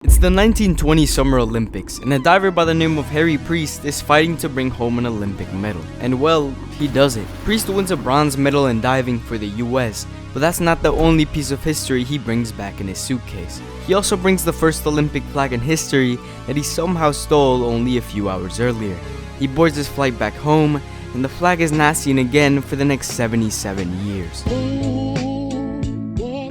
It's the 1920 Summer Olympics, and a diver by the name of Haig Prieste is fighting to bring home an Olympic medal. And well, he does it. Prieste wins a bronze medal in diving for the US, but that's not the only piece of history he brings back in his suitcase. He also brings the first Olympic flag in history that he somehow stole only a few hours earlier. He boards his flight back home, and the flag is not seen again for the next 77 years.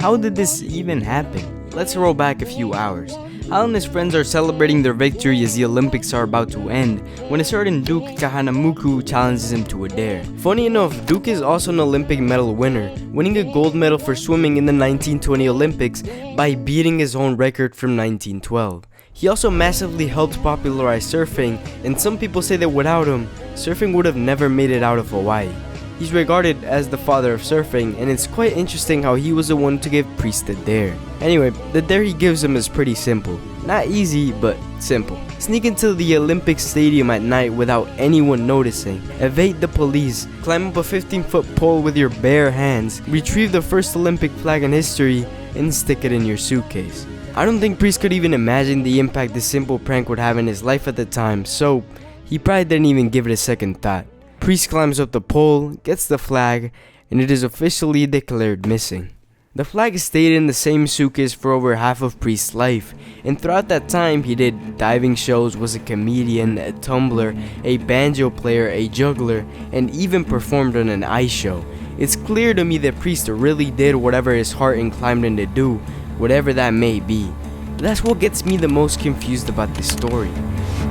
How did this even happen? Let's roll back a few hours. Hal and his friends are celebrating their victory as the Olympics are about to end when a certain Duke Kahanamoku challenges him to a dare. Funny enough, Duke is also an Olympic medal winner, winning a gold medal for swimming in the 1920 Olympics by beating his own record from 1912. He also massively helped popularize surfing, and some people say that without him, surfing would have never made it out of Hawaii. He's regarded as the father of surfing, and it's quite interesting how he was the one to give Prieste the dare. Anyway, the dare he gives him is pretty simple. Not easy, but simple. Sneak into the Olympic Stadium at night without anyone noticing, evade the police, climb up a 15-foot pole with your bare hands, retrieve the first Olympic flag in history, and stick it in your suitcase. I don't think Prieste could even imagine the impact this simple prank would have in his life at the time, so he probably didn't even give it a second thought. Prieste climbs up the pole, gets the flag, and it is officially declared missing. The flag stayed in the same suitcase for over half of Prieste's life, and throughout that time he did diving shows, was a comedian, a tumbler, a banjo player, a juggler, and even performed on an ice show. It's clear to me that Prieste really did whatever his heart inclined him to do, whatever that may be. But that's what gets me the most confused about this story.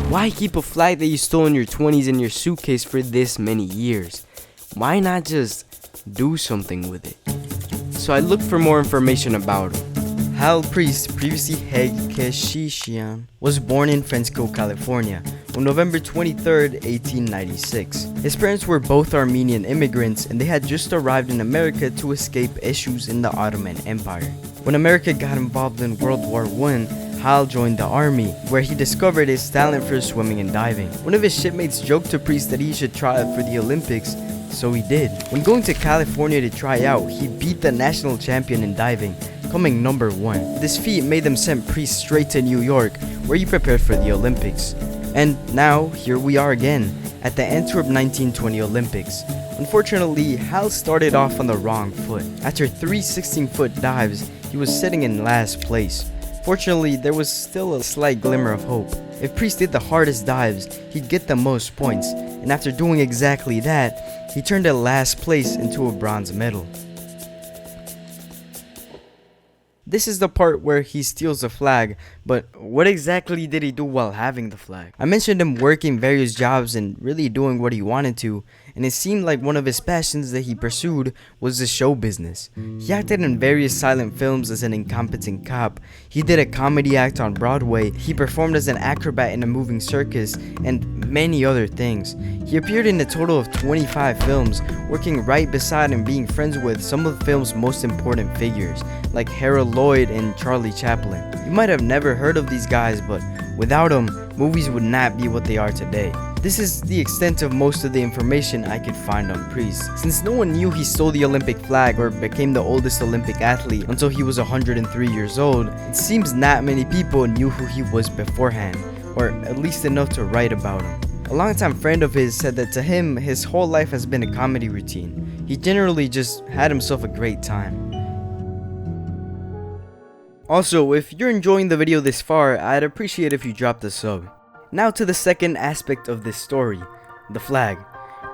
Why keep a flag that you stole in your 20s in your suitcase for this many years? Why not just do something with it? So I looked for more information about him. Hal Prieste, previously Haig Prieste, was born in Fresno, California on November 23, 1896. His parents were both Armenian immigrants, and they had just arrived in America to escape issues in the Ottoman Empire. When America got involved in World War I, Hal joined the army, where he discovered his talent for swimming and diving. One of his shipmates joked to Prieste that he should try out for the Olympics, so he did. When going to California to try out, he beat the national champion in diving, coming number 1. This feat made them send Prieste straight to New York, where he prepared for the Olympics. And now, here we are again, at the Antwerp 1920 Olympics. Unfortunately, Hal started off on the wrong foot. After 3 16-foot dives, he was sitting in last place. Fortunately, there was still a slight glimmer of hope. If Prieste did the hardest dives, he'd get the most points, and after doing exactly that, he turned a last place into a bronze medal. This is the part where he steals the flag, but what exactly did he do while having the flag? I mentioned him working various jobs and really doing what he wanted to, and it seemed like one of his passions that he pursued was the show business. He acted in various silent films as an incompetent cop, he did a comedy act on Broadway, he performed as an acrobat in a moving circus, and many other things. He appeared in a total of 25 films, working right beside and being friends with some of the film's most important figures, like Harold Lloyd and Charlie Chaplin. You might have never heard of these guys, but without them, movies would not be what they are today. This is the extent of most of the information I could find on Prieste. Since no one knew he stole the Olympic flag or became the oldest Olympic athlete until he was 103 years old, it seems not many people knew who he was beforehand, or at least enough to write about him. A longtime friend of his said that to him, his whole life has been a comedy routine. He generally just had himself a great time. Also, if you're enjoying the video this far, I'd appreciate if you dropped a sub. Now to the second aspect of this story, the flag.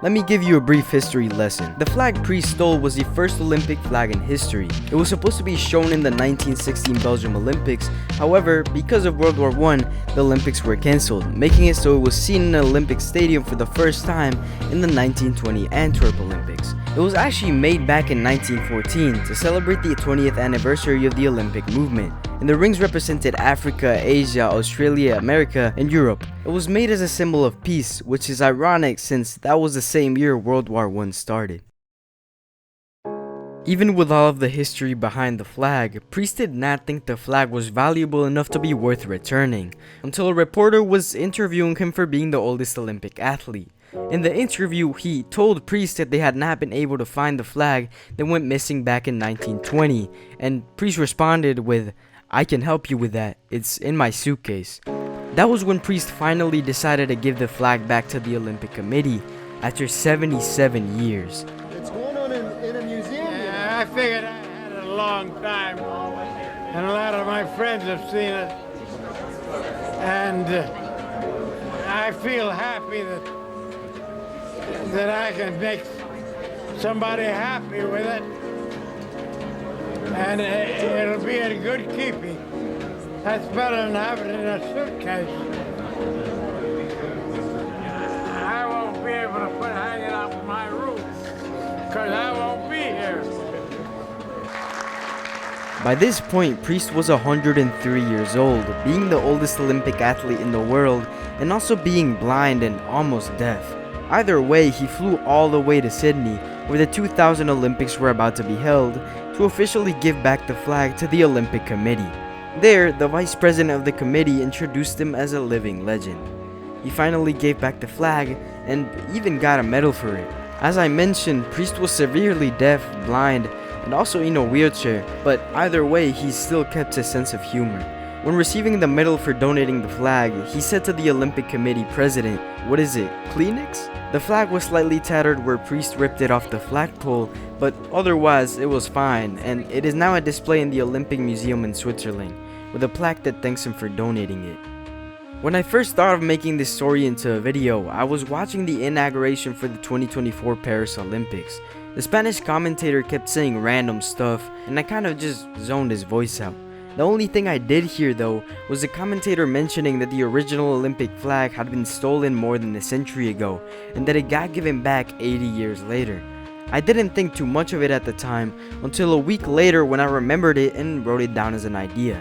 Let me give you a brief history lesson. The flag Prieste stole was the first Olympic flag in history. It was supposed to be shown in the 1916 Belgium Olympics, however, because of World War I, the Olympics were cancelled, making it so it was seen in an Olympic stadium for the first time in the 1920 Antwerp Olympics. It was actually made back in 1914 to celebrate the 20th anniversary of the Olympic movement, and the rings represented Africa, Asia, Australia, America, and Europe. It was made as a symbol of peace, which is ironic since that was the same year World War I started. Even with all of the history behind the flag, Prieste did not think the flag was valuable enough to be worth returning, until a reporter was interviewing him for being the oldest Olympic athlete. In the interview, he told Prieste that they had not been able to find the flag that went missing back in 1920, and Prieste responded with, I can help you with that. It's in my suitcase. That was when Priest finally decided to give the flag back to the Olympic Committee after 77 years. It's going on in a museum. Yeah, I figured I had it a long time, and a lot of my friends have seen it, and I feel happy that I can make somebody happy with it, and it'll be in good keeping. That's better than having it in a suitcase. I won't be able to hang it up my roof, because I won't be here. By this point, Priest was 103 years old, being the oldest Olympic athlete in the world, and also being blind and almost deaf. Either way, he flew all the way to Sydney, where the 2000 Olympics were about to be held, to officially give back the flag to the Olympic Committee. There, the vice president of the committee introduced him as a living legend. He finally gave back the flag and even got a medal for it. As I mentioned, Priest was severely deaf, blind, and also in a wheelchair, but either way, he still kept his sense of humor. When receiving the medal for donating the flag, he said to the Olympic Committee president, "What is it, Kleenex?" The flag was slightly tattered where Priest ripped it off the flagpole, but otherwise it was fine, and it is now a display in the Olympic Museum in Switzerland, with a plaque that thanks him for donating it. When I first thought of making this story into a video, I was watching the inauguration for the 2024 Paris Olympics. The Spanish commentator kept saying random stuff, and I kind of just zoned his voice out. The only thing I did hear though was the commentator mentioning that the original Olympic flag had been stolen more than a century ago, and that it got given back 80 years later. I didn't think too much of it at the time, until a week later when I remembered it and wrote it down as an idea.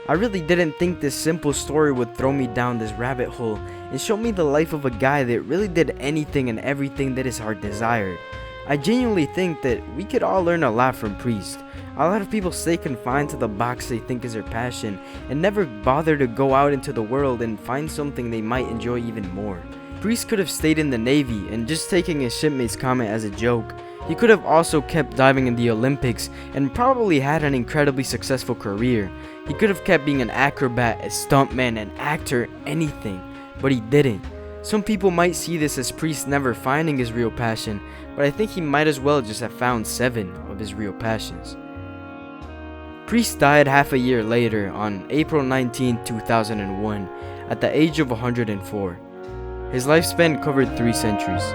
I really didn't think this simple story would throw me down this rabbit hole and show me the life of a guy that really did anything and everything that his heart desired. I genuinely think that we could all learn a lot from Priest. A lot of people stay confined to the box they think is their passion and never bother to go out into the world and find something they might enjoy even more. Priest could have stayed in the Navy and just taking his shipmate's comment as a joke. He could have also kept diving in the Olympics and probably had an incredibly successful career. He could have kept being an acrobat, a stuntman, an actor, anything, but he didn't. Some people might see this as Priest never finding his real passion, but I think he might as well just have found 7 of his real passions. Priest died half a year later on April 19, 2001, at the age of 104. His lifespan covered 3 centuries.